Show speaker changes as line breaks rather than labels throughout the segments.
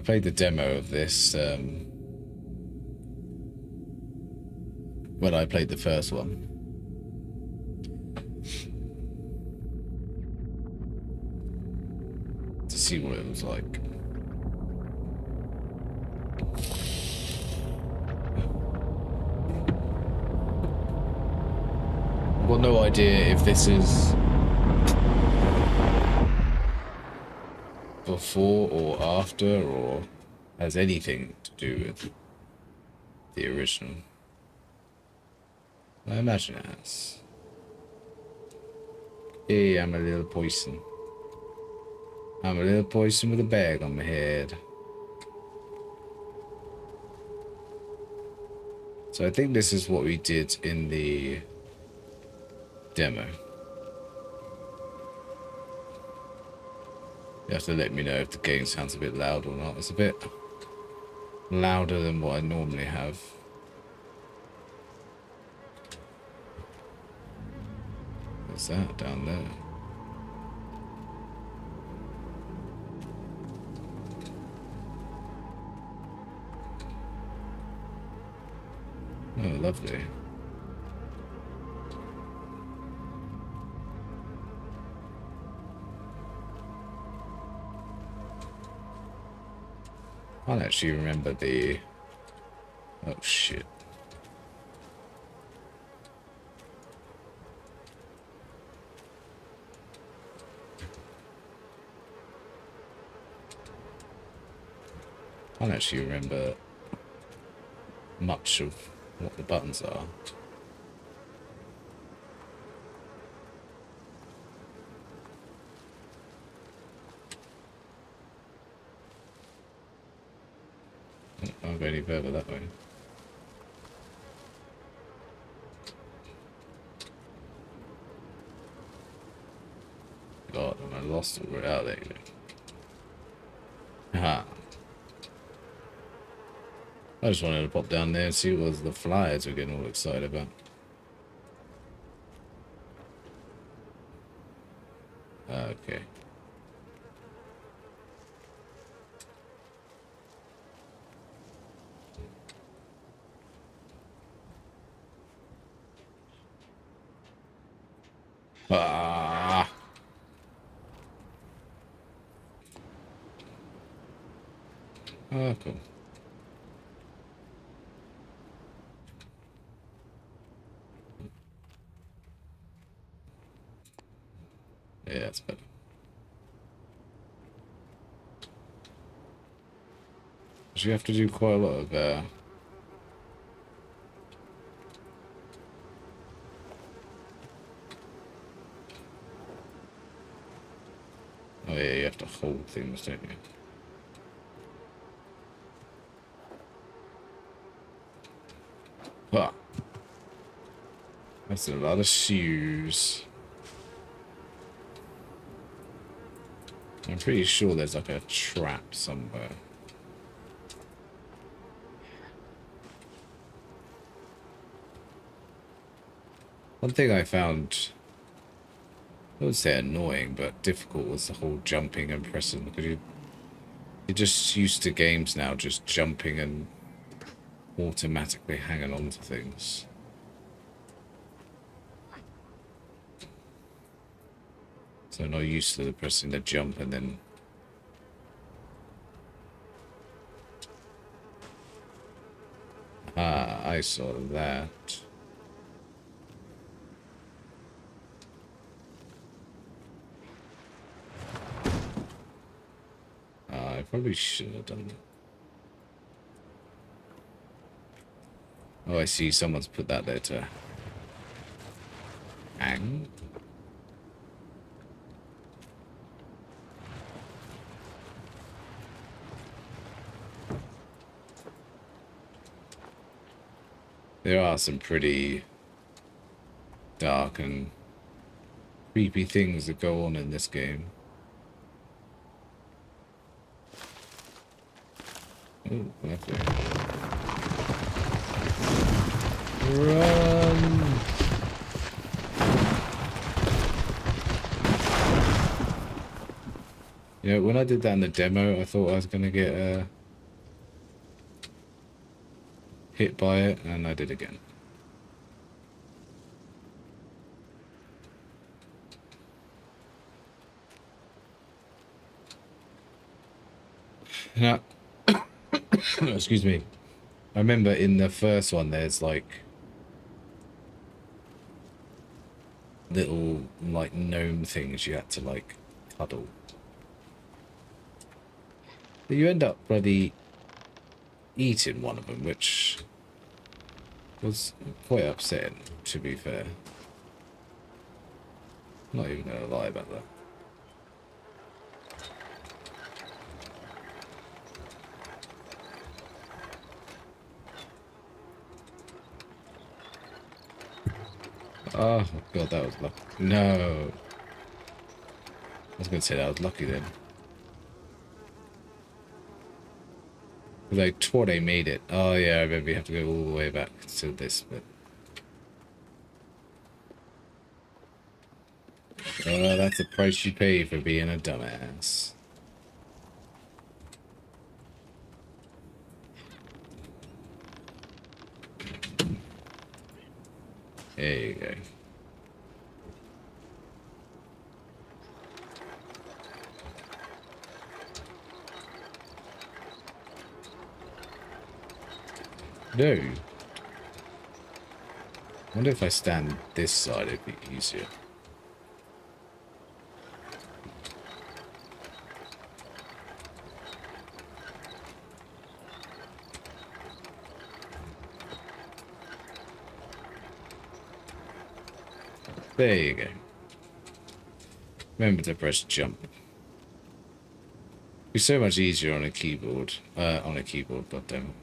played the demo of this when I played the first one. To see what it was like. I've got no idea if this is before or after or has anything to do with the original. I imagine it has. Hey, I'm a little poison. I'm a little poison with a bag on my head. So I think this is what we did in the demo. You have to let me know if the game sounds a bit loud or not. It's a bit louder than what I normally have. What's that down there? Oh, lovely. I can't actually remember the... Oh, shit. I can't actually remember much of what the buttons are. I can't go any further that way. God, I lost it. We're out there. Aha. I just wanted to pop down there and see what the flyers were getting all excited about. Okay. Ah. Oh, cool. Yeah, that's better. You have to do quite a lot of oh yeah, you have to hold things, don't you? Ah. That's a lot of shoes. I'm pretty sure there's like a trap somewhere. One thing I found, I would say annoying, but difficult was the whole jumping and pressing. Because you're just used to games now just jumping and automatically hanging on to things. So not used to the pressing the jump and then... Ah, I saw that. I probably should have done that. Oh, I see. Someone's put that there to hang. There are some pretty dark and creepy things that go on in this game. Oh, lovely. Run! You know, when I did that in the demo, I thought I was gonna get hit by it, and I did again. Now, excuse me. I remember in the first one, there's like little like gnome things you had to like cuddle. But you end up bloody eating one of them, which was quite upsetting, to be fair. Not even gonna lie about that. Oh god, that was lucky. No. I was gonna say that was lucky then. Like, Torte made it. Oh yeah, I remember you have to go all the way back to this bit. That's the price you pay for being a dumbass. There you go. No. I wonder if I stand this side, it'd be easier. There you go. Remember to press jump. Be so much easier on a keyboard. Goddamn.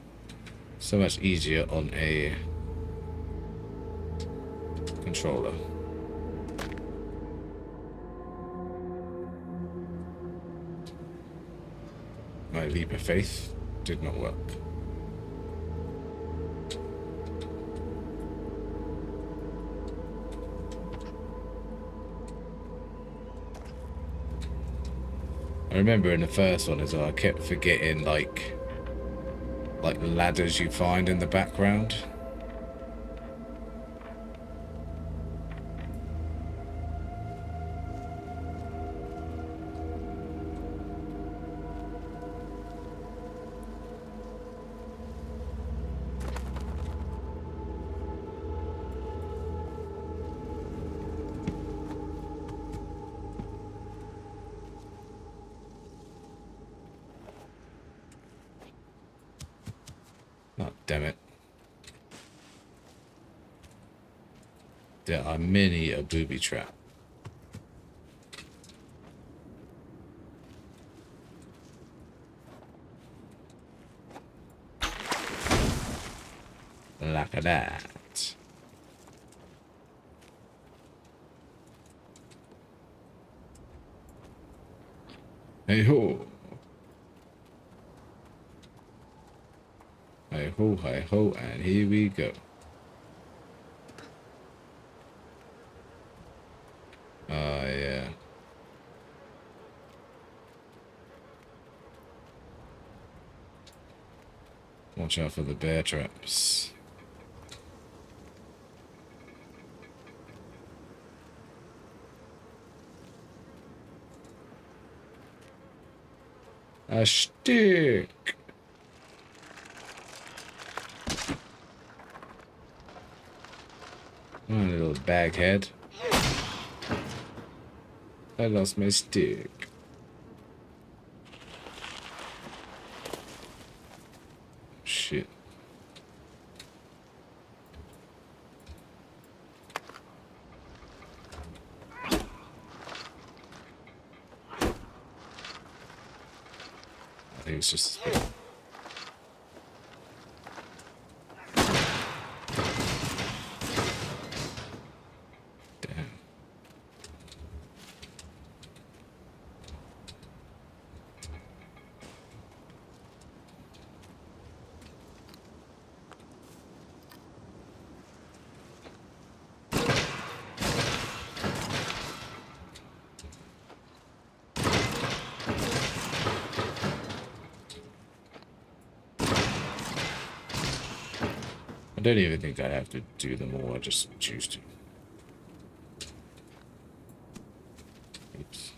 So much easier on a controller. My leap of faith did not work. I remember in the first one as well, I kept forgetting like ladders you find in the background. Oh, damn it. There are many a booby trap. Like that. Hey ho. Hi ho, and here we go. Yeah. Watch out for the bear traps. A stick. Oh, little baghead. I lost my stick. Shit. I think it's just... Damn. don't even think I have to do them all, I just choose to. Oops.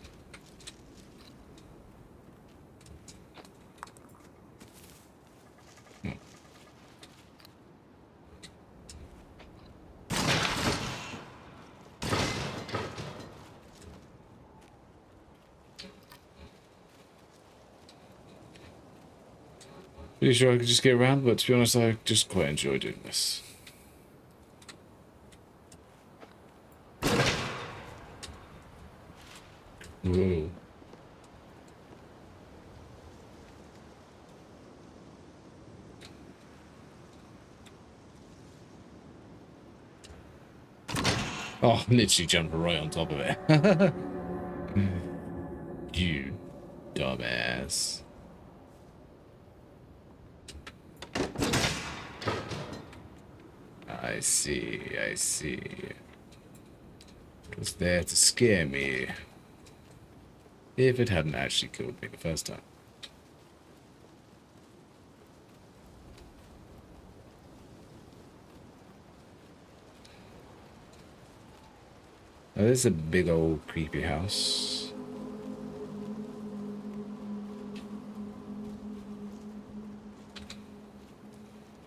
Pretty sure I could just get around, but to be honest, I just quite enjoy doing this. Whoa. Oh, literally jumped right on top of it. You dumbass. I see, I see. It was there to scare me. If it hadn't actually killed me the first time. Oh, this is a big old creepy house.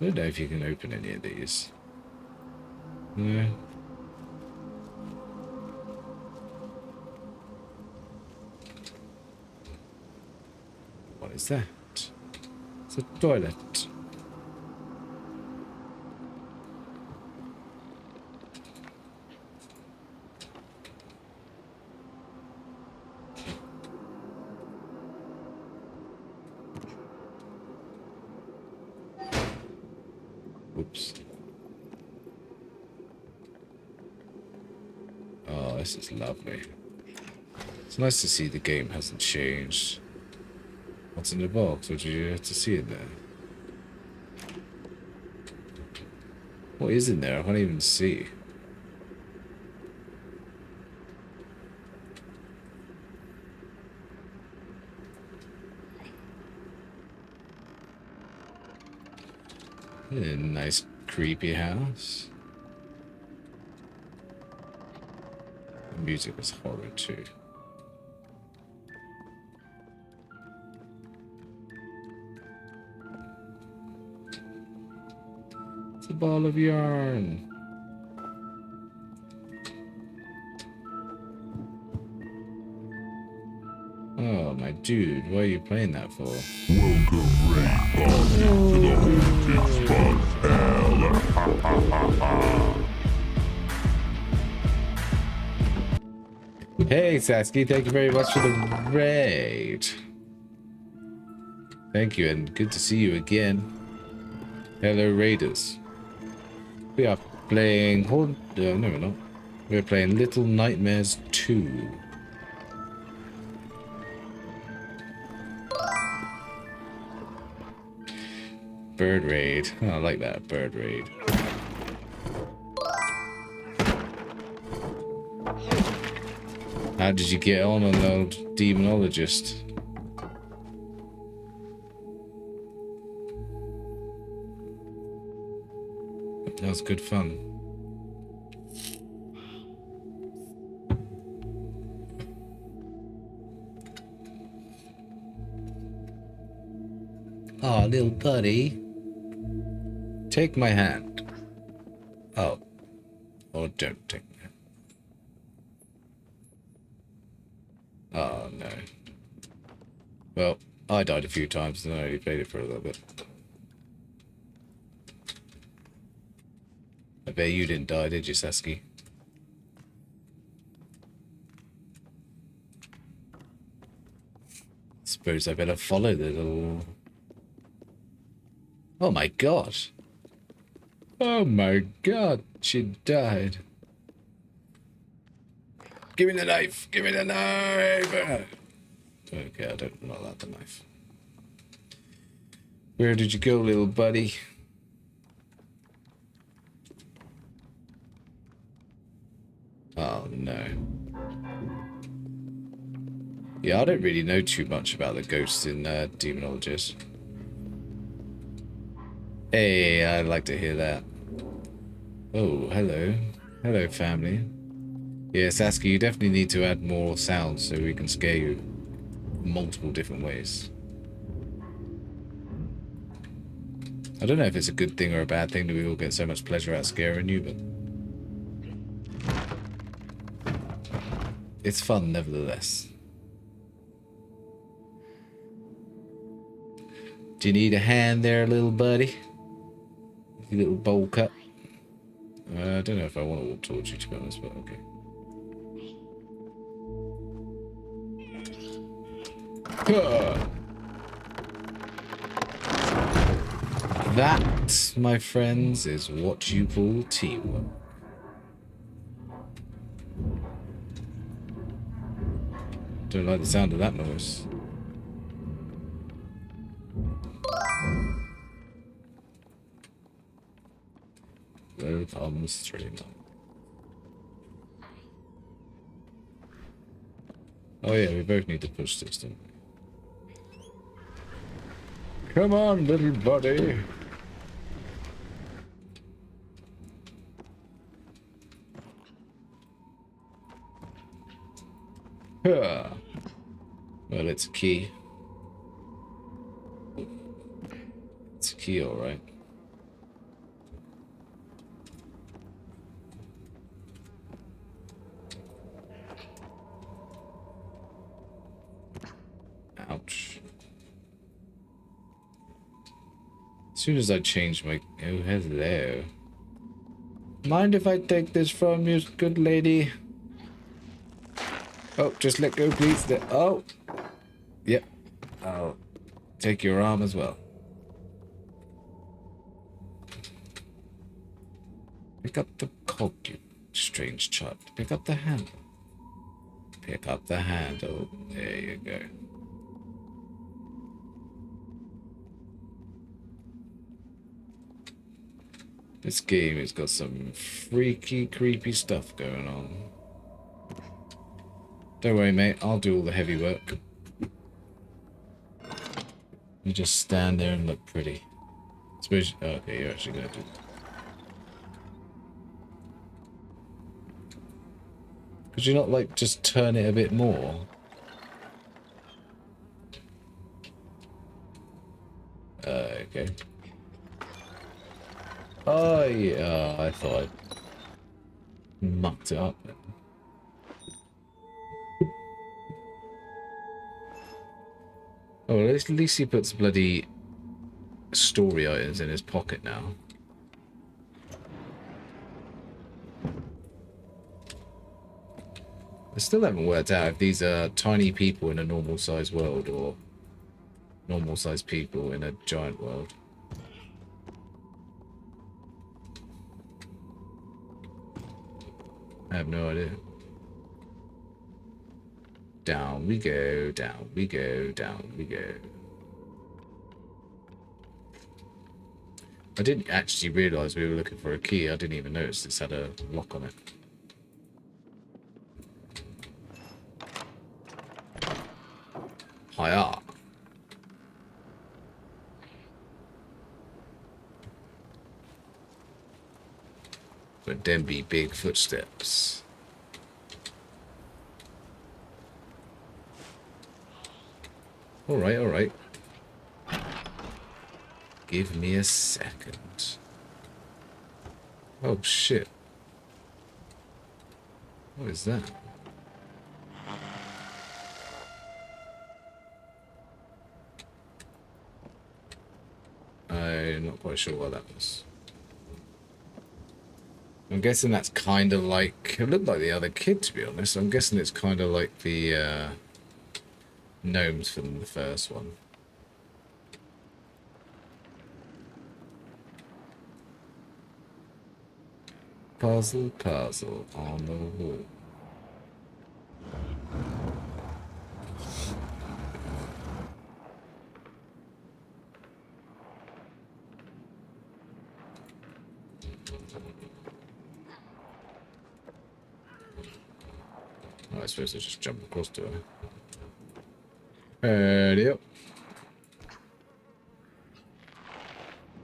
I don't know if you can open any of these. No. What is that? It's a toilet. Oops. Oh, this is lovely. It's nice to see the game hasn't changed. What's in the box? What did you have to see in there? What is in there? I can't even see. Nice creepy house. The music is horrid too. It's a ball of yarn. Oh, my dude, what are you playing that for?
Welcome, Rainbow, to the haunted spot hell.
Hey, Sasky, thank you very much for the raid. Thank you, and good to see you again. Hello, Raiders. We are playing... no, we're not. We're playing Little Nightmares 2. Bird raid. Oh, I like that, bird raid. How did you get on the demonologist? That was good fun. Aw, little buddy. Take my hand. Oh. Or don't take my hand. Oh, no. Well, I died a few times and I only played it for a little bit. I bet you didn't die, did you, Sasky? Suppose I better follow the little... Oh my god. Oh my god, she died. Give me the knife! Give me the knife! Okay, I don't not like the knife. Where did you go, little buddy? Oh no. Yeah, I don't really know too much about the ghosts in Demonologist. Hey, I'd like to hear that. Oh, hello. Hello, family. Yeah, Sasuke, you definitely need to add more sounds so we can scare you multiple different ways. I don't know if it's a good thing or a bad thing that we all get so much pleasure out of scaring you, but it's fun nevertheless. Do you need a hand there, little buddy? You little bowl cut? I don't know if I want to walk towards you, to be honest, but okay. That, my friends, is what you call teamwork. Don't like the sound of that noise. Welcome, streamer. Oh yeah, we both need to push this, don't we? Come on, little buddy. Huh. Well, it's a key. It's a key, alright. Ouch. As soon as I change my... Oh, hello. Mind if I take this from you, good lady? Oh, just let go, please. Oh! Yep. I'll take your arm as well. Pick up the cog, you strange child. Pick up the handle. Pick up the handle. There you go. This game has got some freaky, creepy stuff going on. Don't worry, mate. I'll do all the heavy work. You just stand there and look pretty. Suppose... okay, you're actually gonna do... Could you not, like, just turn it a bit more? Okay. Oh, yeah, I thought I mucked it up. Oh, well, at least he puts bloody story items in his pocket now. I still haven't worked out if these are tiny people in a normal sized world or normal sized people in a giant world. I have no idea. Down we go, down we go, down we go. I didn't actually realise we were looking for a key. I didn't even notice this had a lock on it. Hiya. But then be big footsteps. Alright, alright. Give me a second. Oh shit. What is that? I'm not quite sure what that was. I'm guessing that's kind of like... It looked like the other kid, to be honest. I'm guessing it's kind of like the gnomes from the first one. Puzzle, puzzle on the wall. Oh, I suppose I just jump across to her. Yep.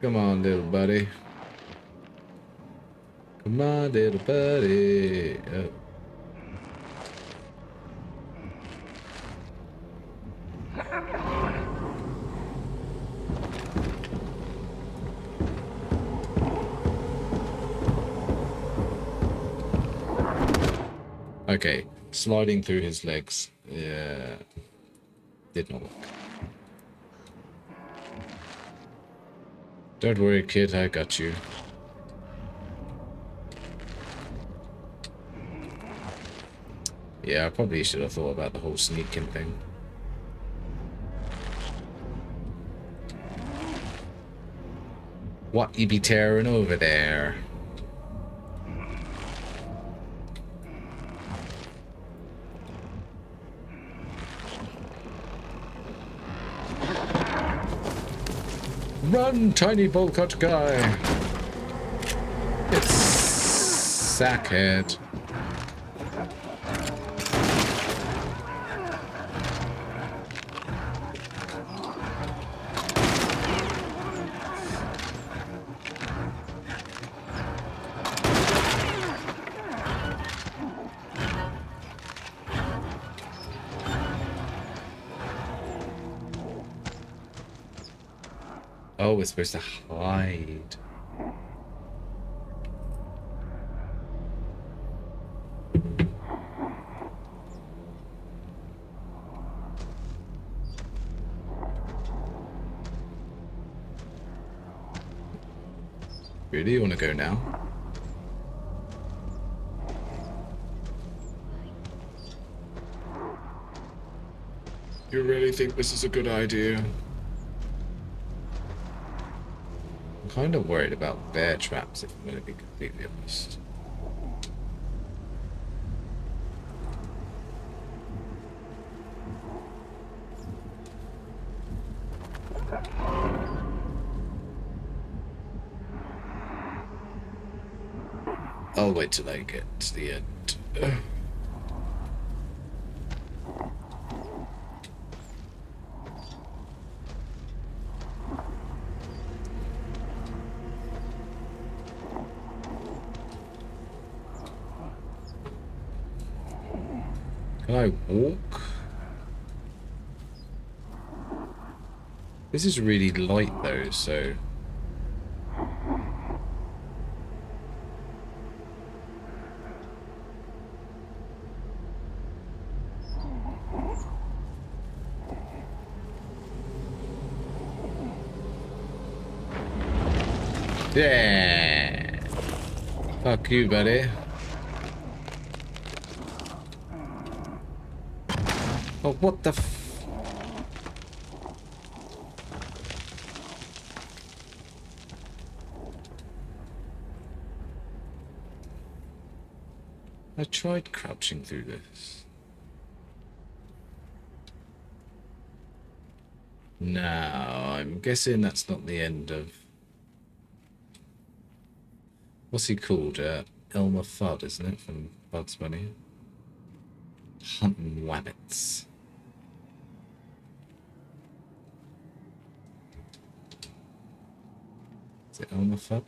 Come on, little buddy. Come on, little buddy. Oh. Okay, sliding through his legs. Yeah, did not work. Don't worry, kid, I got you. Yeah, I probably should have thought about the whole sneaking thing. What you be tearing over there? Run, tiny bowl cut guy! It's Sackhead. Oh, we're supposed to hide. Really? You want to go now? You really think this is a good idea? I'm kind of worried about bear traps, if I'm going to be completely honest. I'll wait till I get to the end. Can I walk? This is really light though, so... Yeah! Fuck you, buddy. Oh, what the f... I tried crouching through this. Now, I'm guessing that's not the end of... What's he called? Elmer Fudd, isn't it? From Bugs Bunny. Hunting wabbits. Is it Elmer Fudd?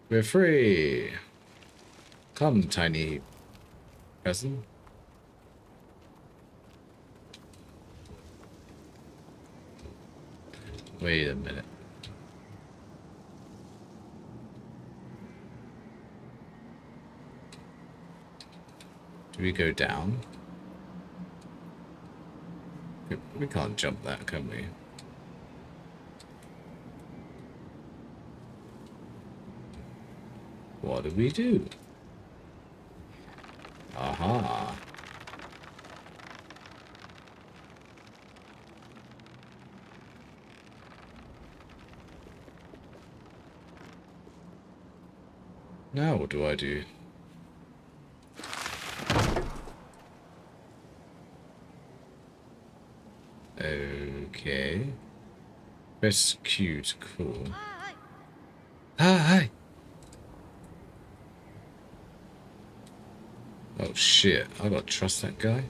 We're free! Come, tiny cousin. Wait a minute. Do we go down? We can't jump that, can we? What do we do? Aha. Now what do I do? Okay. Press Q to call. Hi. Oh shit, I gotta trust that guy.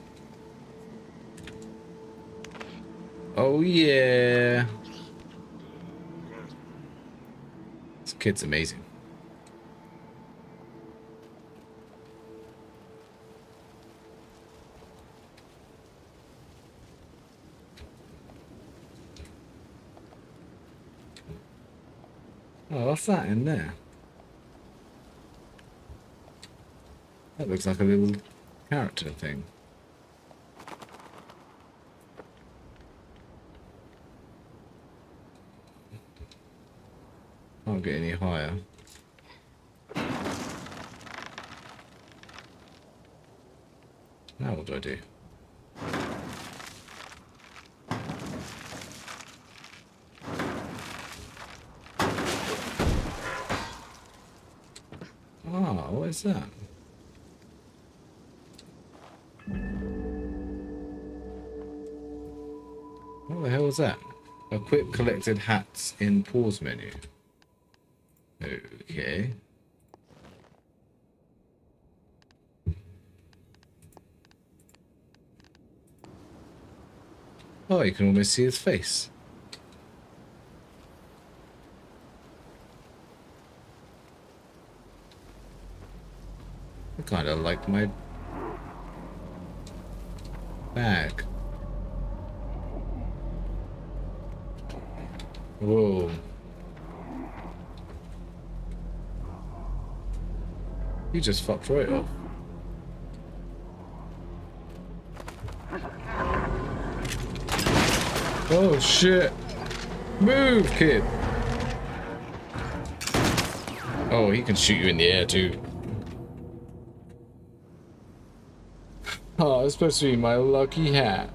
Oh yeah. This kid's amazing. Oh, what's that in there? That looks like a little character thing. Can't get any higher. Now what do I do? Ah, what is that? What the hell is that? Equip collected hats in pause menu. Okay. Oh, you can almost see his face. I kind of like my bag. Whoa. You just fucked right off. Oh shit. Move, kid. Oh, he can shoot you in the air too. Oh, it's supposed to be my lucky hat.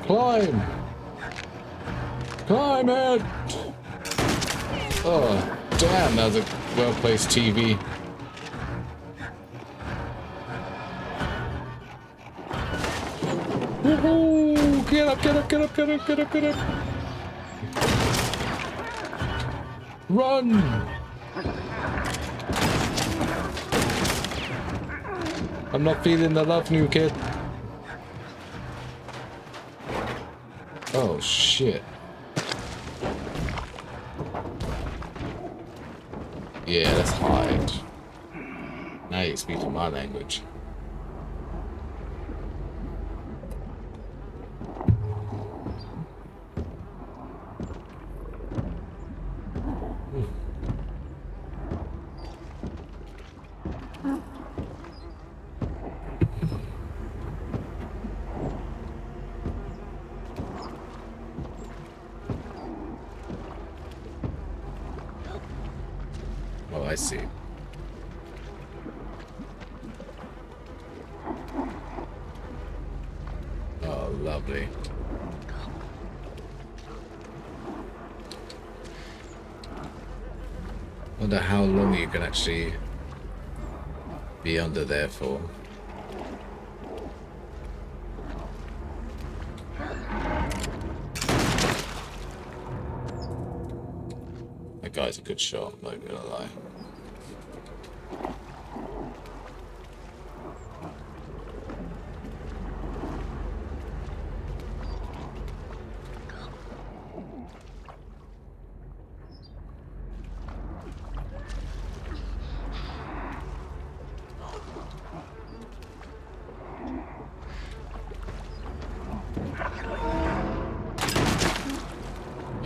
Climb! Climb it! Oh, damn, that was a well-placed TV. Woohoo! Get up, get up, get up, get up, get up, get up! Run! I'm not feeling the love, new kid. Oh shit. Yeah, let's hide. Now you're speaking my language. Oh, I see. Oh, lovely. Wonder how long you can actually be under there for. That guy's a good shot, I'm not gonna lie.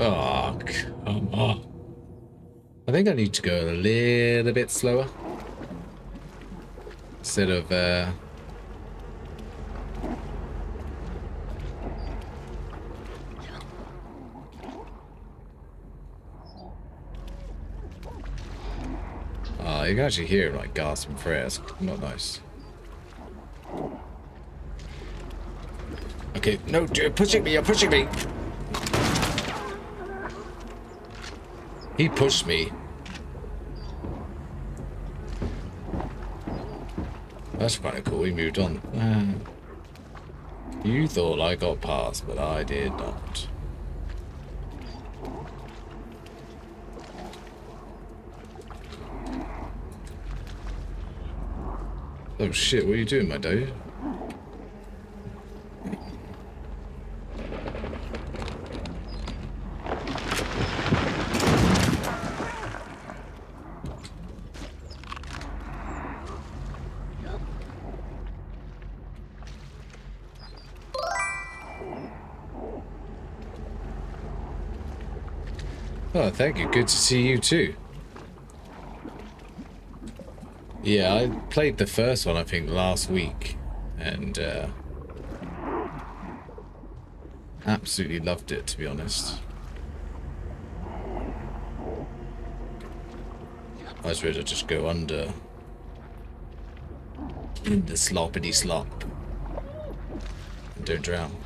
Oh, come on. I think I need to go a little bit slower. Instead of, you can actually hear him like gasping for air. It's not nice. Okay, no, you're pushing me, you're pushing me! He pushed me. That's kind of cool, he moved on. You thought I got past, but I did not. Oh shit, what are you doing, my dude? Oh, thank you. Good to see you too. Yeah, I played the first one, I think, last week, and absolutely loved it, to be honest. I was ready to just go under in the sloppity slop and don't drown.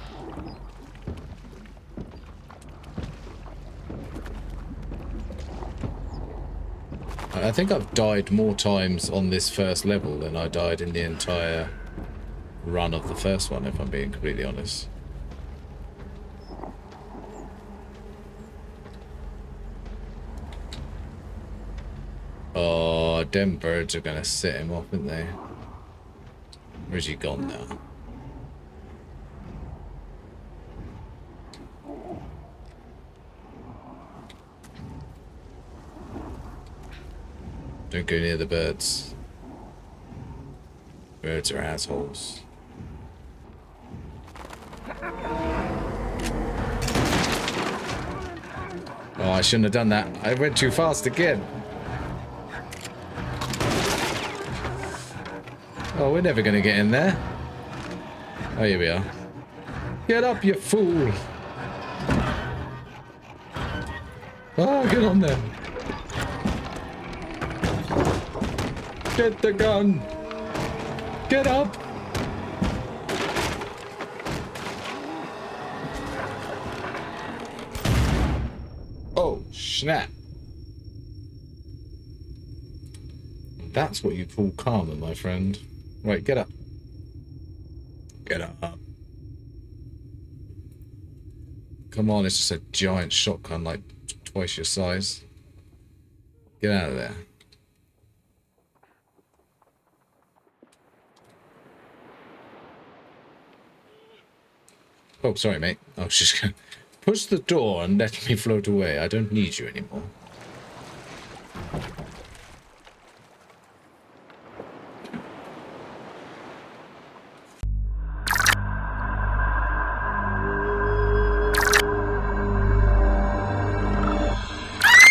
I think I've died more times on this first level than I died in the entire run of the first one, if I'm being completely honest. Oh, them birds are gonna set him off, aren't they? Where's he gone now? Don't go near the birds. Birds are assholes. Oh, I shouldn't have done that. I went too fast again. Oh, we're never going to get in there. Oh, here we are. Get up, you fool. Oh, get on there. Get the gun. Get up. Oh, snap. That's what you call karma, my friend. Right, get up. Get up. Come on, it's just a giant shotgun, like twice your size. Get out of there. Oh, sorry, mate. I was just gonna push the door and let me float away. I don't need you anymore.